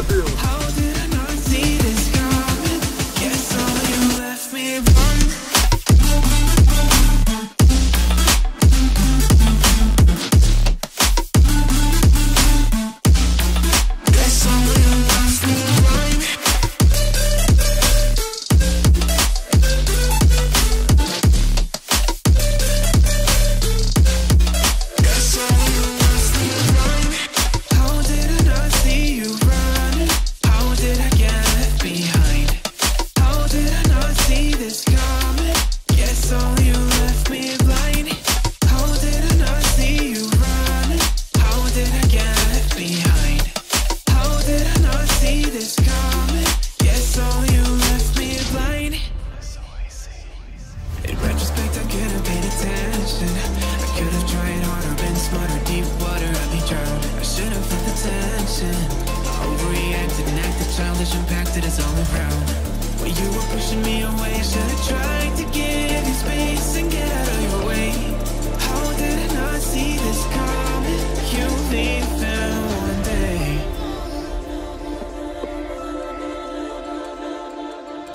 debil.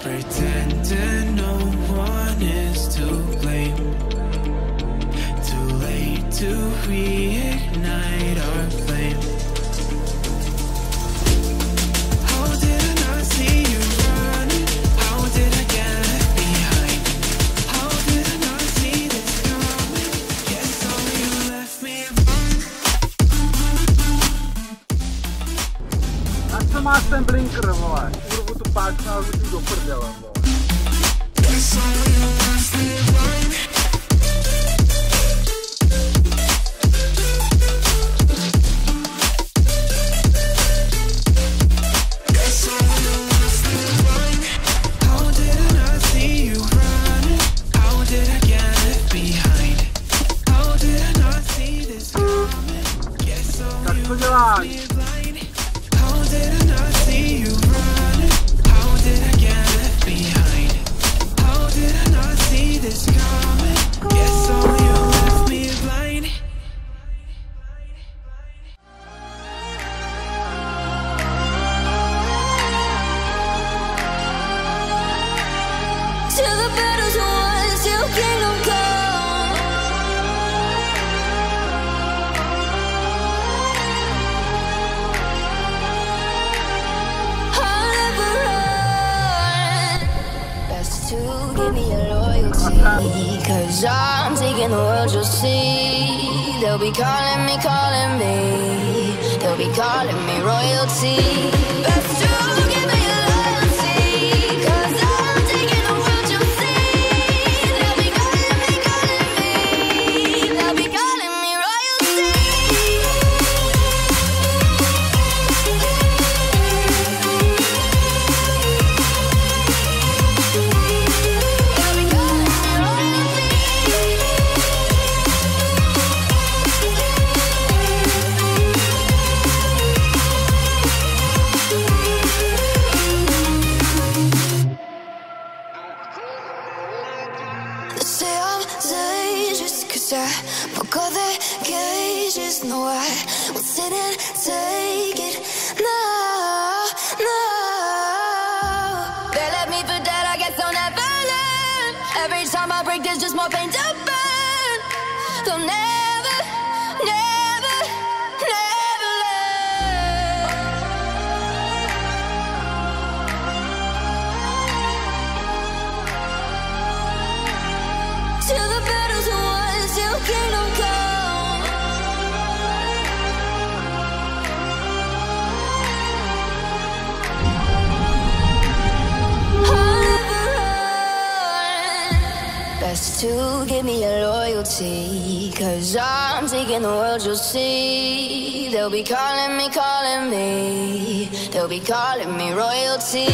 Pretending no one is to blame. Too late to reignite our flame. How did I not see you running? How did I get left behind? How did I not see this coming? Guess all you left me Na co má ten blinker, vole? Urvu tu páčku a hodím do prdele, vole. Guess all you left me blind. Guess all you left me blind. How did I not see you running? How did I get left behind? How did I not see this coming? Guess all you left me blind. How did I not see you running? How did I get left behind? How did I not see this coming? Guess all you left me blind. Till the battle's won, till kingdom come. I'll never run. Best to give me your loyalty, 'cause I'm taking the world, you'll see. They'll be calling me, they'll be calling me royalty. Best to give me your loyalty, 'cause I'm taking the world, you'll see. They'll be calling me, they'll be calling me royalty. They'll be calling me royalty. They say I'm dangerous 'cause I broke all their cages. No, I won't sit and take it. No, no. They left me for dead, I guess I'll never learn. Every time I break, there's just more pain to burn. They'll never, never, never learn. Till the battle's won, till kingdom come. I'll never run. Best to give me your loyalty, 'cause I'm taking the world, you'll see. They'll be calling me, they'll be calling me royalty.